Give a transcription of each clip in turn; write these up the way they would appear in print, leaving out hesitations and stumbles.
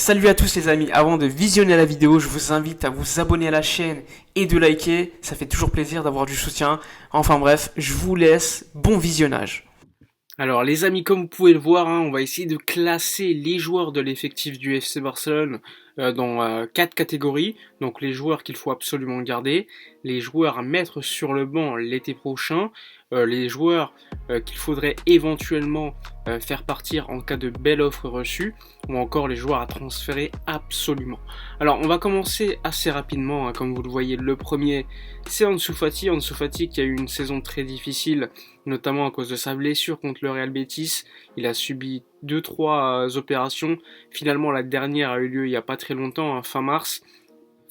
Salut à tous les amis, avant de visionner la vidéo, je vous invite à vous abonner à la chaîne et de liker, ça fait toujours plaisir d'avoir du soutien. Enfin bref, je vous laisse, bon visionnage. Alors les amis, comme vous pouvez le voir, on va essayer de classer les joueurs de l'effectif du FC Barcelone dans 4 catégories. Donc les joueurs qu'il faut absolument garder, les joueurs à mettre sur le banc l'été prochain, les joueurs qu'il faudrait éventuellement faire partir en cas de belle offre reçue, ou encore les joueurs à transférer absolument. Alors on va commencer assez rapidement, comme vous le voyez. Le premier, c'est Ansu Fati. Ansu Fati qui a eu une saison très difficile, notamment à cause de sa blessure contre le Real Betis. Il a subi 2-3 opérations. Finalement, la dernière a eu lieu il n'y a pas très longtemps, fin mars.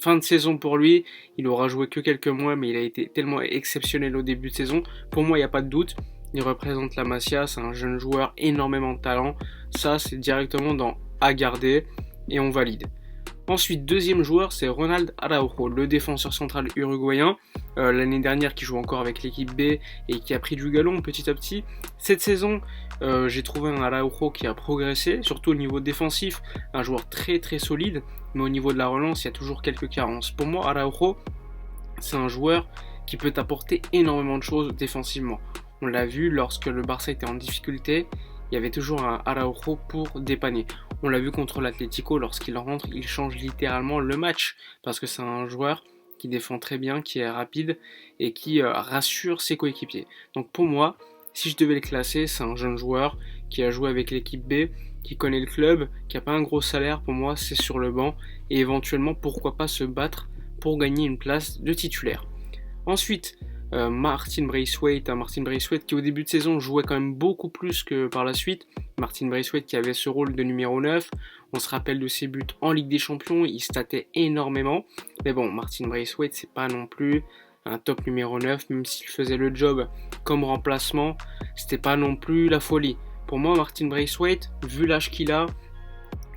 Fin de saison pour lui, il aura joué que quelques mois, mais il a été tellement exceptionnel au début de saison. Pour moi, il n'y a pas de doute. Il représente la Masia, c'est un jeune joueur, énormément de talent. Ça, c'est directement dans à garder et on valide. Ensuite, deuxième joueur, c'est Ronald Araujo, le défenseur central uruguayen, l'année dernière qui joue encore avec l'équipe B et qui a pris du galon petit à petit. Cette saison, j'ai trouvé un Araujo qui a progressé, surtout au niveau défensif, un joueur très très solide, mais au niveau de la relance, il y a toujours quelques carences. Pour moi, Araujo, c'est un joueur qui peut apporter énormément de choses défensivement. On l'a vu lorsque le Barça était en difficulté, il y avait toujours un Araujo pour dépanner. On l'a vu contre l'Atlético, lorsqu'il rentre, il change littéralement le match, parce que c'est un joueur qui défend très bien, qui est rapide et qui rassure ses coéquipiers. Donc pour moi, si je devais le classer, c'est un jeune joueur qui a joué avec l'équipe B, qui connaît le club, qui n'a pas un gros salaire. Pour moi, c'est sur le banc et éventuellement, pourquoi pas se battre pour gagner une place de titulaire. Ensuite, Martin Braithwaite qui au début de saison jouait quand même beaucoup plus que par la suite. Martin Braithwaite qui avait ce rôle de numéro 9, on se rappelle de ses buts en Ligue des Champions, il statait énormément, mais bon, Martin Braithwaite c'est pas non plus un top numéro 9, même s'il faisait le job comme remplacement, c'était pas non plus la folie. Pour moi, Martin Braithwaite, vu l'âge qu'il a,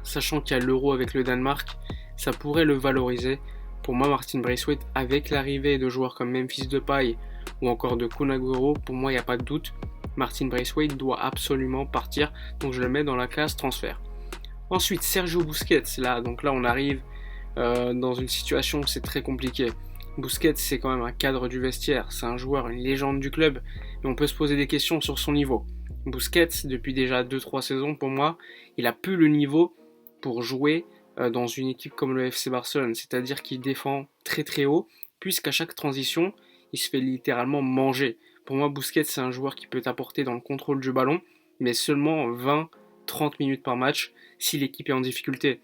sachant qu'il y a l'Euro avec le Danemark, ça pourrait le valoriser. Pour moi, Martin Braithwaite, avec l'arrivée de joueurs comme Memphis Depay ou encore de Kun Agüero, pour moi, il n'y a pas de doute. Martin Braithwaite doit absolument partir, donc je le mets dans la case transfert. Ensuite, Sergio Busquets, donc là on arrive dans une situation où c'est très compliqué. Busquets, c'est quand même un cadre du vestiaire, c'est un joueur, une légende du club, et on peut se poser des questions sur son niveau. Busquets, depuis déjà 2-3 saisons, pour moi, il a plus le niveau pour jouer dans une équipe comme le FC Barcelone, c'est-à-dire qu'il défend très très haut, puisqu'à chaque transition, il se fait littéralement manger. Pour moi, Busquets, c'est un joueur qui peut apporter dans le contrôle du ballon, mais seulement 20-30 minutes par match si l'équipe est en difficulté.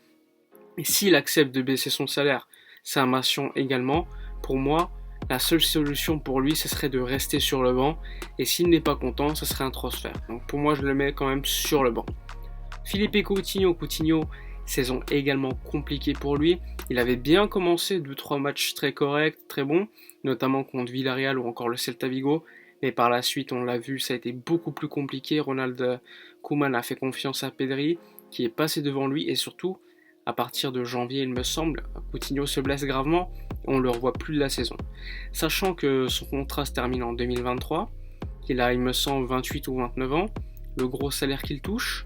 Et s'il accepte de baisser son salaire, c'est un mention également. Pour moi, la seule solution pour lui, ce serait de rester sur le banc, et s'il n'est pas content, ce serait un transfert. Donc pour moi, je le mets quand même sur le banc. Filipe Coutinho, saison également compliquée pour lui. Il avait bien commencé 2-3 matchs très corrects, très bons, notamment contre Villarreal ou encore le Celta Vigo. Mais par la suite, on l'a vu, ça a été beaucoup plus compliqué. Ronald Koeman a fait confiance à Pedri, qui est passé devant lui. Et surtout, à partir de janvier, il me semble, Coutinho se blesse gravement. On ne le revoit plus de la saison. Sachant que son contrat se termine en 2023, qu'il a, il me semble, 28 ou 29 ans, le gros salaire qu'il touche,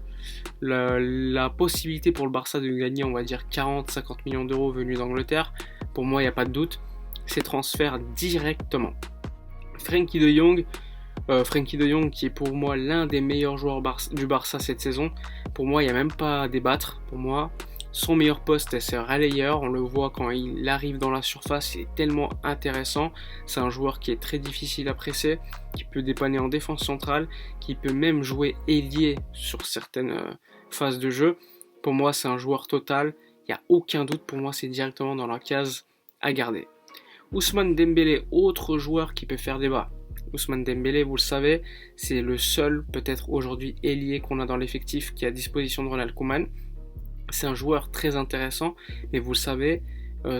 la possibilité pour le Barça de gagner, on va dire 40-50 millions d'euros venus d'Angleterre, pour moi il n'y a pas de doute, c'est transfert directement. Frenkie de Jong qui est pour moi l'un des meilleurs joueurs du Barça cette saison, pour moi il n'y a même pas à débattre. Pour moi son meilleur poste c'est relayeur, on le voit quand il arrive dans la surface, il est tellement intéressant, c'est un joueur qui est très difficile à presser, qui peut dépanner en défense centrale, qui peut même jouer ailier sur certaines phases de jeu. Pour moi c'est un joueur total, il n'y a aucun doute, pour moi c'est directement dans la case à garder. Ousmane Dembélé, autre joueur qui peut faire débat. Ousmane Dembélé, vous le savez, c'est le seul peut-être aujourd'hui ailier qu'on a dans l'effectif qui est à disposition de Ronald Koeman. C'est un joueur très intéressant, mais vous le savez,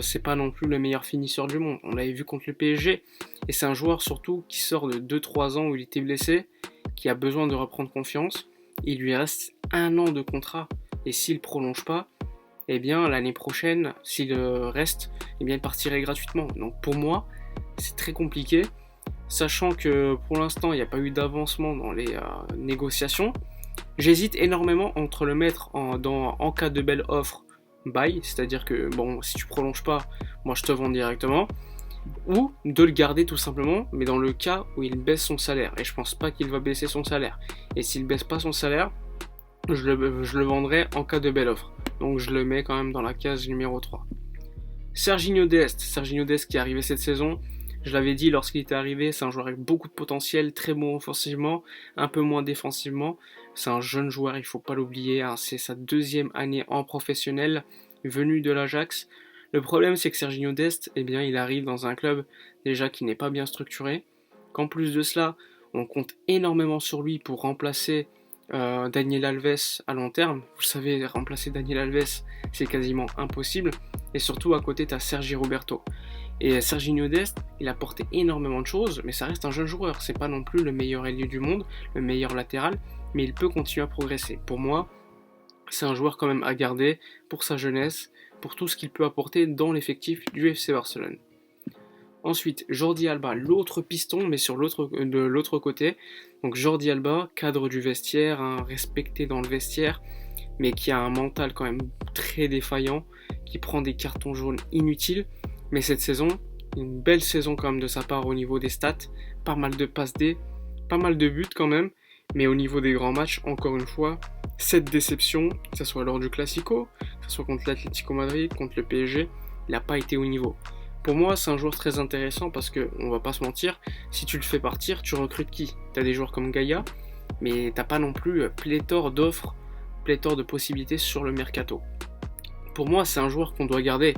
c'est pas non plus le meilleur finisseur du monde. On l'avait vu contre le PSG, et c'est un joueur surtout qui sort de 2-3 ans où il était blessé, qui a besoin de reprendre confiance. Il lui reste 1 an de contrat, et s'il ne prolonge pas, eh bien l'année prochaine, s'il reste, eh bien il partirait gratuitement. Donc pour moi, c'est très compliqué, sachant que pour l'instant, il n'y a pas eu d'avancement dans les négociations. J'hésite énormément entre le mettre en cas de belle offre buy, c'est-à-dire que bon, si tu prolonges pas, moi je te vends directement, ou de le garder tout simplement, mais dans le cas où il baisse son salaire, et je pense pas qu'il va baisser son salaire. Et s'il baisse pas son salaire, je le vendrai en cas de belle offre. Donc je le mets quand même dans la case numéro 3. Serginho Dest qui est arrivé cette saison, je l'avais dit lorsqu'il était arrivé, c'est un joueur avec beaucoup de potentiel, très bon offensivement, un peu moins défensivement. C'est un jeune joueur, il ne faut pas l'oublier, hein, c'est sa 2e année en professionnel, venu de l'Ajax. Le problème, c'est que Serginho Dest, eh bien, il arrive dans un club déjà qui n'est pas bien structuré, qu'en plus de cela, on compte énormément sur lui pour remplacer Daniel Alves à long terme. Vous savez, remplacer Daniel Alves, c'est quasiment impossible. Et surtout, à côté, tu as Sergi Roberto. Et Serginho Dest, il a apporté énormément de choses, mais ça reste un jeune joueur. C'est pas non plus le meilleur ailier du monde, le meilleur latéral, mais il peut continuer à progresser. Pour moi, c'est un joueur quand même à garder pour sa jeunesse, pour tout ce qu'il peut apporter dans l'effectif du FC Barcelone. Ensuite, Jordi Alba, l'autre piston, mais de l'autre côté. Donc Jordi Alba, cadre du vestiaire, hein, respecté dans le vestiaire, mais qui a un mental quand même très défaillant, qui prend des cartons jaunes inutiles. Mais cette saison, une belle saison quand même de sa part au niveau des stats, pas mal de passes D, pas mal de buts quand même, mais au niveau des grands matchs, encore une fois, cette déception, que ce soit lors du Classico, que ce soit contre l'Atlético Madrid, contre le PSG, il n'a pas été au niveau. Pour moi, c'est un joueur très intéressant parce que, on va pas se mentir, si tu le fais partir, tu recrutes qui ? Tu as des joueurs comme Gaïa, mais t'as pas non plus pléthore d'offres, pléthore de possibilités sur le mercato. Pour moi, c'est un joueur qu'on doit garder,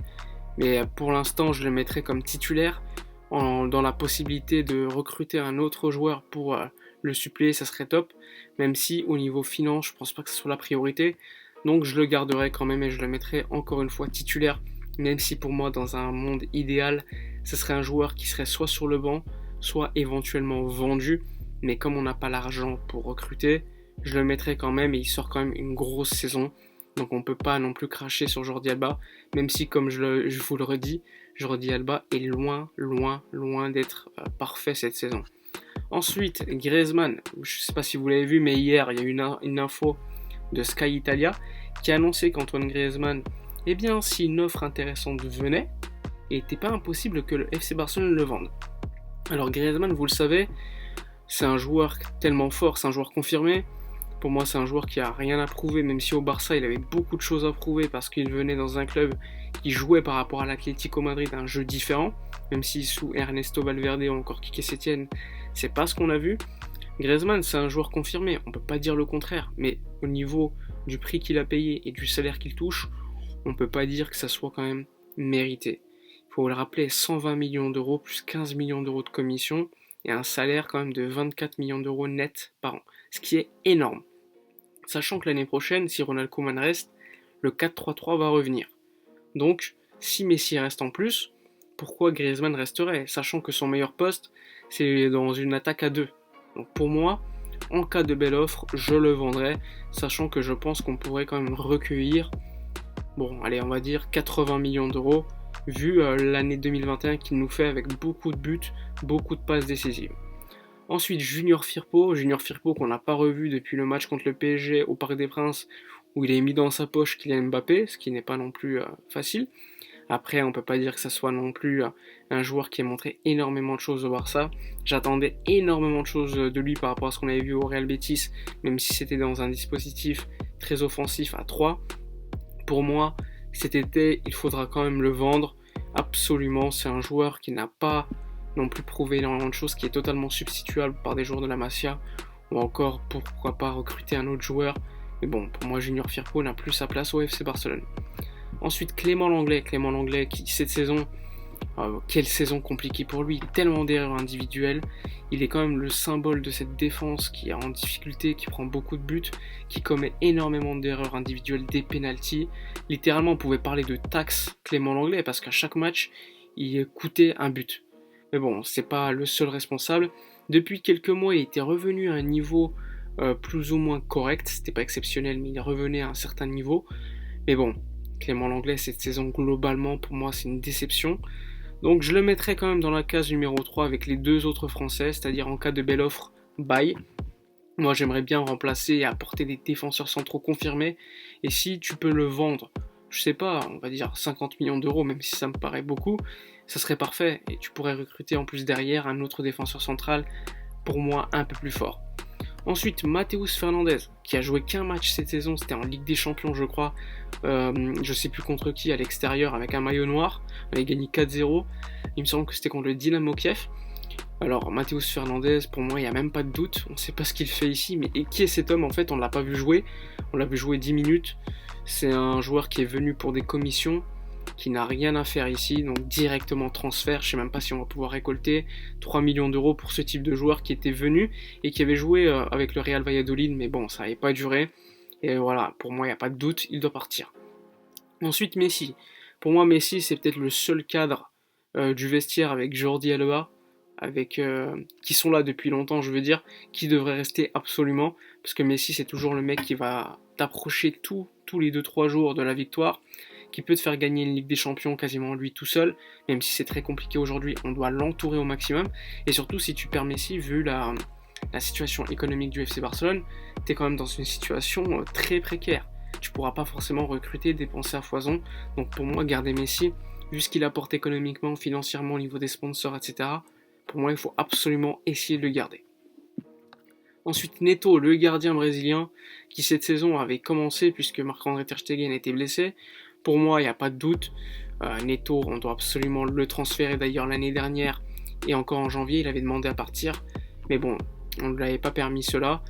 mais pour l'instant, je le mettrai comme titulaire dans la possibilité de recruter un autre joueur pour le suppléer, ça serait top, même si au niveau finance, je pense pas que ce soit la priorité, donc je le garderai quand même et je le mettrai encore une fois titulaire. Même si pour moi, dans un monde idéal, ce serait un joueur qui serait soit sur le banc, soit éventuellement vendu. Mais comme on n'a pas l'argent pour recruter, je le mettrai quand même et il sort quand même une grosse saison. Donc on ne peut pas non plus cracher sur Jordi Alba. Même si, comme je vous le redis, Jordi Alba est loin d'être parfait cette saison. Ensuite, Griezmann. Je ne sais pas si vous l'avez vu, mais hier, il y a eu une info de Sky Italia qui a annoncé qu'Antoine Griezmann, eh bien, si une offre intéressante venait, il n'était pas impossible que le FC Barcelone le vende. Alors Griezmann, vous le savez, c'est un joueur tellement fort, c'est un joueur confirmé. Pour moi, c'est un joueur qui a rien à prouver, même si au Barça, il avait beaucoup de choses à prouver parce qu'il venait dans un club qui jouait par rapport à l'Atlético Madrid un jeu différent, même si sous Ernesto Valverde ou encore Quique Setién, c'est pas ce qu'on a vu. Griezmann, c'est un joueur confirmé, on peut pas dire le contraire, mais au niveau du prix qu'il a payé et du salaire qu'il touche, on peut pas dire que ça soit quand même mérité. Il faut le rappeler, 120 millions d'euros plus 15 millions d'euros de commission et un salaire quand même de 24 millions d'euros net par an, ce qui est énorme. Sachant que l'année prochaine, si Ronald Koeman reste, le 4-3-3 va revenir. Donc, si Messi reste en plus, pourquoi Griezmann resterait ? Sachant que son meilleur poste, c'est dans une attaque à 2. Donc pour moi, en cas de belle offre, je le vendrai, sachant que je pense qu'on pourrait quand même recueillir, bon, allez, on va dire 80 millions d'euros, vu l'année 2021 qu'il nous fait avec beaucoup de buts, beaucoup de passes décisives. Ensuite, Junior Firpo qu'on n'a pas revu depuis le match contre le PSG au Parc des Princes, où il est mis dans sa poche Kylian Mbappé, ce qui n'est pas non plus facile. Après, on peut pas dire que ça soit non plus un joueur qui a montré énormément de choses au Barça. J'attendais énormément de choses de lui par rapport à ce qu'on avait vu au Real Betis, même si c'était dans un dispositif très offensif à 3. Pour moi, cet été, il faudra quand même le vendre. Absolument, c'est un joueur qui n'a pas non plus prouvé énormément de choses, qui est totalement substituable par des joueurs de la Masia, ou encore pourquoi pas recruter un autre joueur. Mais bon, pour moi, Junior Firpo n'a plus sa place au FC Barcelone. Ensuite, Clément Lenglet qui cette saison, quelle saison compliquée pour lui, tellement d'erreurs individuelles, il est quand même le symbole de cette défense qui est en difficulté, qui prend beaucoup de buts, qui commet énormément d'erreurs individuelles, des pénaltys. Littéralement, on pouvait parler de taxe Clément Lenglet parce qu'à chaque match, il coûtait un but. Mais bon, c'est pas le seul responsable. Depuis quelques mois, il était revenu à un niveau plus ou moins correct, c'était pas exceptionnel, mais il revenait à un certain niveau. Mais bon, Clément Lenglet, cette saison, globalement, pour moi, c'est une déception. Donc, je le mettrai quand même dans la case numéro 3 avec les deux autres Français, c'est-à-dire en cas de belle offre, bye. Moi, j'aimerais bien remplacer et apporter des défenseurs centraux confirmés. Et si tu peux le vendre, je sais pas, on va dire 50 millions d'euros, même si ça me paraît beaucoup, ça serait parfait. Et tu pourrais recruter en plus derrière un autre défenseur central, pour moi un peu plus fort. Ensuite, Matheus Fernandes, qui a joué qu'un match cette saison, c'était en Ligue des Champions je crois, je sais plus contre qui, à l'extérieur avec un maillot noir, on avait gagné 4-0, il me semble que c'était contre le Dynamo Kiev. Alors Matheus Fernandes, pour moi il n'y a même pas de doute, on ne sait pas ce qu'il fait ici, mais qui est cet homme en fait, on ne l'a pas vu jouer, on l'a vu jouer 10 minutes, c'est un joueur qui est venu pour des commissions, qui n'a rien à faire ici, donc directement transfert, je sais même pas si on va pouvoir récolter 3 millions d'euros pour ce type de joueur qui était venu et qui avait joué avec le Real Valladolid, mais bon, ça n'avait pas duré, et voilà, pour moi il n'y a pas de doute, il doit partir. Ensuite Messi, pour moi Messi c'est peut-être le seul cadre du vestiaire avec Jordi Alba, qui sont là depuis longtemps, je veux dire, qui devrait rester absolument, parce que Messi c'est toujours le mec qui va t'approcher tous les 2-3 jours de la victoire, qui peut te faire gagner une Ligue des Champions quasiment lui tout seul, même si c'est très compliqué aujourd'hui, on doit l'entourer au maximum, et surtout si tu perds Messi, vu la situation économique du FC Barcelone, tu es quand même dans une situation très précaire, tu pourras pas forcément recruter, dépenser à foison, donc pour moi garder Messi, vu ce qu'il apporte économiquement, financièrement au niveau des sponsors, etc., pour moi il faut absolument essayer de le garder. Ensuite Neto, le gardien brésilien, qui cette saison avait commencé puisque Marc-André Ter Stegen était blessé. Pour moi, il n'y a pas de doute. Neto, on doit absolument le transférer. D'ailleurs, l'année dernière et encore en janvier, il avait demandé à partir. Mais bon, on ne lui avait pas permis cela.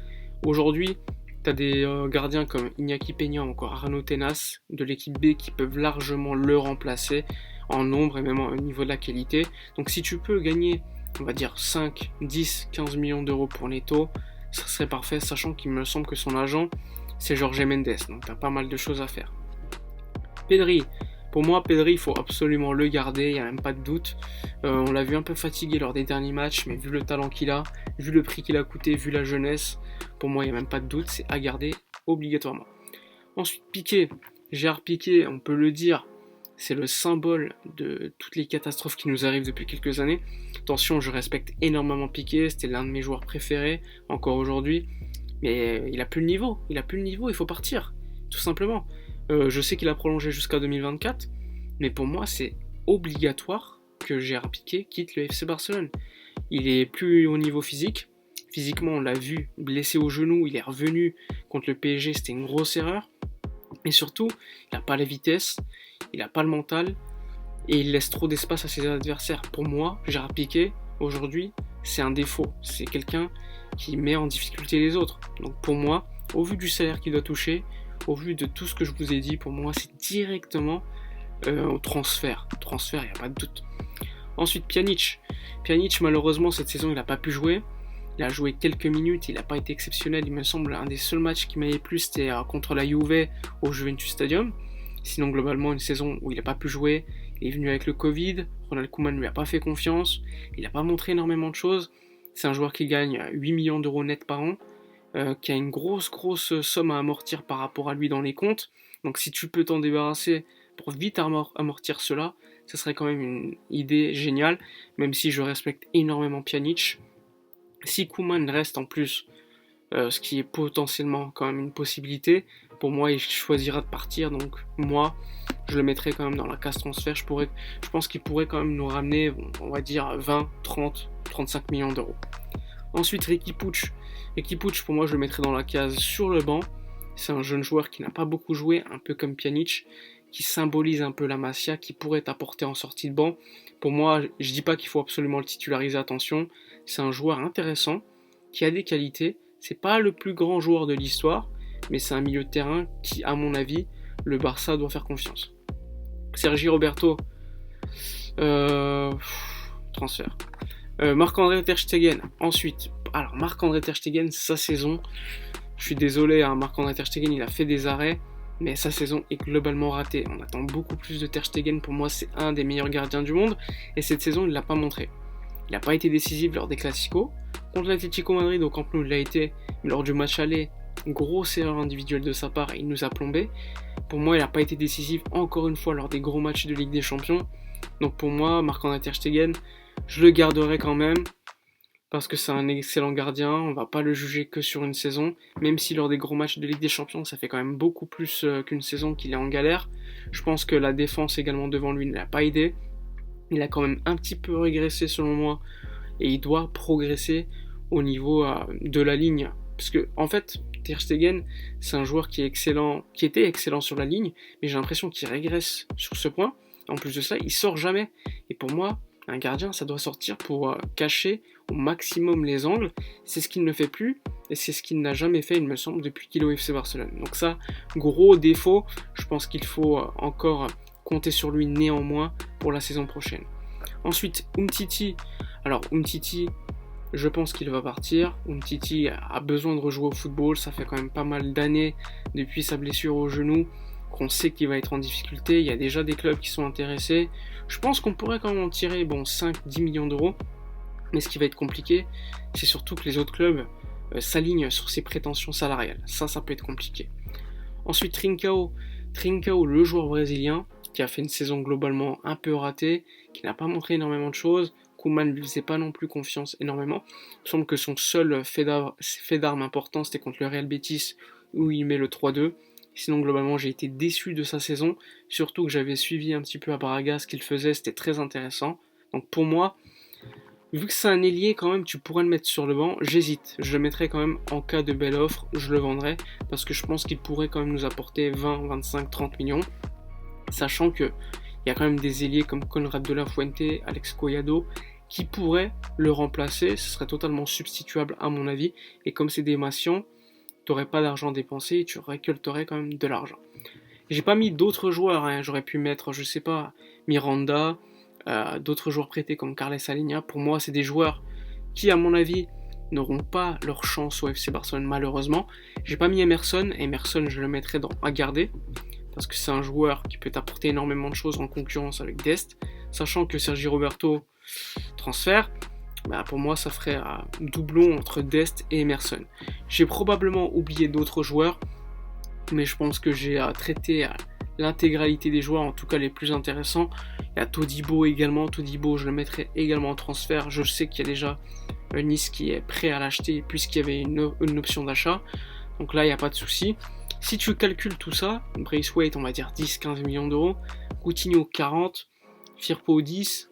Aujourd'hui, tu as des gardiens comme Iñaki Peña ou encore Arnaud Tenas de l'équipe B qui peuvent largement le remplacer en nombre et même au niveau de la qualité. Donc si tu peux gagner, on va dire 5, 10, 15 millions d'euros pour Neto, ça serait parfait, sachant qu'il me semble que son agent, c'est Jorge Mendes. Donc tu as pas mal de choses à faire. Pedri, pour moi Pedri il faut absolument le garder, il n'y a même pas de doute, on l'a vu un peu fatigué lors des derniers matchs, mais vu le talent qu'il a, vu le prix qu'il a coûté, vu la jeunesse, pour moi il n'y a même pas de doute, c'est à garder obligatoirement. Ensuite Piqué, Gérard Piqué, on peut le dire, c'est le symbole de toutes les catastrophes qui nous arrivent depuis quelques années. Attention, je respecte énormément Piqué, c'était l'un de mes joueurs préférés, encore aujourd'hui, mais il a plus le niveau, il faut partir, tout simplement. Je sais qu'il a prolongé jusqu'à 2024, mais pour moi c'est obligatoire que Gérard Piqué quitte le FC Barcelone. Il est plus au niveau physique. Physiquement, on l'a vu, blessé au genou, il est revenu contre le PSG, c'était une grosse erreur. Et surtout, il n'a pas la vitesse, il n'a pas le mental, et il laisse trop d'espace à ses adversaires. Pour moi, Gérard Piqué, aujourd'hui, c'est un défaut. C'est quelqu'un qui met en difficulté les autres. Donc pour moi, au vu du salaire qu'il doit toucher, au vu de tout ce que je vous ai dit, pour moi, c'est directement au transfert. Transfert, il n'y a pas de doute. Ensuite, Pjanic. Pjanic, malheureusement, cette saison, il n'a pas pu jouer. Il a joué quelques minutes, il n'a pas été exceptionnel. Il me semble, un des seuls matchs qui m'avait plu, c'était contre la Juve au Juventus Stadium. Sinon, globalement, une saison où il n'a pas pu jouer. Il est venu avec le Covid. Ronald Koeman ne lui a pas fait confiance. Il n'a pas montré énormément de choses. C'est un joueur qui gagne 8 millions d'euros net par an. Qui a une grosse somme à amortir par rapport à lui dans les comptes. Donc si tu peux t'en débarrasser pour vite amortir cela, ça serait quand même une idée géniale, même si je respecte énormément Pjanic. Si Koeman reste en plus, ce qui est potentiellement quand même une possibilité, pour moi il choisira de partir, donc moi je le mettrai quand même dans la case transfert. Je pense qu'il pourrait quand même nous ramener, on va dire 20, 30, 35 millions d'euros. Ensuite Riqui Puig, pour moi, je le mettrais dans la case sur le banc. C'est un jeune joueur qui n'a pas beaucoup joué, un peu comme Pjanic, qui symbolise un peu la Masia, qui pourrait t'apporter en sortie de banc. Pour moi, je dis pas qu'il faut absolument le titulariser, attention. C'est un joueur intéressant, qui a des qualités. C'est pas le plus grand joueur de l'histoire, mais c'est un milieu de terrain qui, à mon avis, le Barça doit faire confiance. Sergi Roberto, transfert. Marc-André Ter Stegen, ensuite. Alors Marc-André Ter Stegen, sa saison, je suis désolé, hein, Marc-André Ter Stegen il a fait des arrêts, mais sa saison est globalement ratée. On attend beaucoup plus de Ter Stegen, pour moi c'est un des meilleurs gardiens du monde, et cette saison il ne l'a pas montré. Il n'a pas été décisif lors des Clasico, contre l'Atlético Madrid au Camp Nou il l'a été, mais lors du match aller, grosse erreur individuelle de sa part, il nous a plombé. Pour moi il n'a pas été décisif encore une fois lors des gros matchs de Ligue des Champions, donc pour moi Marc-André Ter Stegen, je le garderai quand même. parce que c'est un excellent gardien, on va pas le juger que sur une saison, même si lors des gros matchs de Ligue des Champions, ça fait quand même beaucoup plus qu'une saison qu'il est en galère. Je pense que la défense également devant lui ne l'a pas aidé. Il a quand même un petit peu régressé selon moi, et il doit progresser au niveau de la ligne. Parce que en fait, Ter Stegen, c'est un joueur qui est excellent, qui était excellent sur la ligne, mais j'ai l'impression qu'il régresse sur ce point. En plus de ça, il sort jamais. Et pour moi, un gardien, ça doit sortir pour cacher au maximum les angles. C'est ce qu'il ne fait plus, et c'est ce qu'il n'a jamais fait, il me semble, depuis qu'il est au FC Barcelone. Donc ça, gros défaut, je pense qu'il faut encore compter sur lui néanmoins pour la saison prochaine. Ensuite, Umtiti. Alors, Umtiti, je pense qu'il va partir. Umtiti a besoin de rejouer au football. Ça fait quand même pas mal d'années depuis sa blessure au genou qu'on sait qu'il va être en difficulté. Il y a déjà des clubs qui sont intéressés. Je pense qu'on pourrait quand même en tirer 5-10 millions d'euros. Mais ce qui va être compliqué, c'est surtout que les autres clubs s'alignent sur ses prétentions salariales. Ça peut être compliqué. Ensuite, Trincao, le joueur brésilien, qui a fait une saison globalement un peu ratée, qui n'a pas montré énormément de choses. Koeman ne lui faisait pas non plus confiance énormément. Il semble que son seul fait d'arme important, c'était contre le Real Betis, où il met le 3-2. Sinon, globalement, j'ai été déçu de sa saison, surtout que j'avais suivi un petit peu à Braga ce qu'il faisait, c'était très intéressant. Donc pour moi, vu que c'est un ailier, quand même, tu pourrais le mettre sur le banc, j'hésite. Je le mettrais quand même en cas de belle offre, je le vendrais, parce que je pense qu'il pourrait quand même nous apporter 20, 25, 30 millions. Sachant qu'il y a quand même des ailiers comme Conrad de la Fuente, Alex Collado, qui pourraient le remplacer, ce serait totalement substituable à mon avis, et comme c'est des Massians, tu n'aurais pas d'argent dépensé et tu récolterais quand même de l'argent. J'ai pas mis d'autres joueurs, hein. J'aurais pu mettre, je sais pas, Miranda, d'autres joueurs prêtés comme Carles Alenia. Pour moi, c'est des joueurs qui, à mon avis, n'auront pas leur chance au FC Barcelone, malheureusement. J'ai pas mis Emerson, je le mettrais à garder, parce que c'est un joueur qui peut apporter énormément de choses en concurrence avec Dest, sachant que Sergi Roberto transfert, pour moi ça ferait un doublon entre Dest et Emerson. J'ai probablement oublié d'autres joueurs, mais je pense que j'ai traité l'intégralité des joueurs, en tout cas les plus intéressants. Il y a Todibo également, je le mettrai également en transfert. Je sais qu'il y a déjà Nice qui est prêt à l'acheter puisqu'il y avait une option d'achat, donc là il n'y a pas de souci. Si tu calcules tout ça, Braithwaite on va dire 10-15 millions d'euros, Coutinho 40, Firpo 10,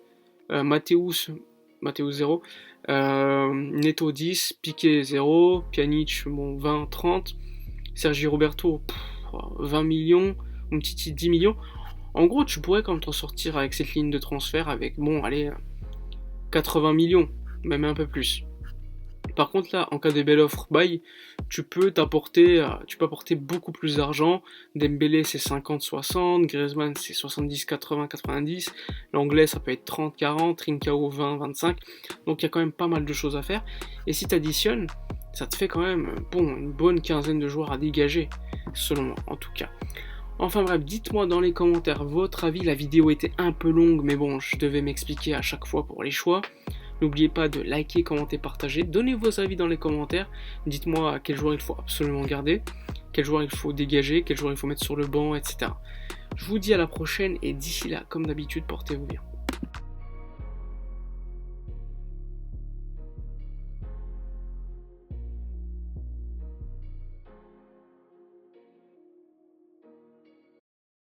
Matthäus 0, Neto 10, Piqué 0, Pjanic 20-30, Sergi Roberto 20 millions, Umtiti 10 millions. En gros tu pourrais quand même t'en sortir avec cette ligne de transfert avec 80 millions, même un peu plus. Par contre là, en cas de belle offre buy, tu peux apporter beaucoup plus d'argent. Dembélé c'est 50-60, Griezmann c'est 70-80-90, l'anglais ça peut être 30-40, Trincao 20-25, donc il y a quand même pas mal de choses à faire. Et si tu additionnes, ça te fait quand même une bonne quinzaine de joueurs à dégager, selon moi en tout cas. Enfin bref, dites-moi dans les commentaires votre avis, la vidéo était un peu longue, mais bon, je devais m'expliquer à chaque fois pour les choix. N'oubliez pas de liker, commenter, partager, donnez vos avis dans les commentaires, dites-moi quel joueur il faut absolument garder, quel joueur il faut dégager, quel joueur il faut mettre sur le banc, etc. Je vous dis à la prochaine et d'ici là, comme d'habitude, portez-vous bien.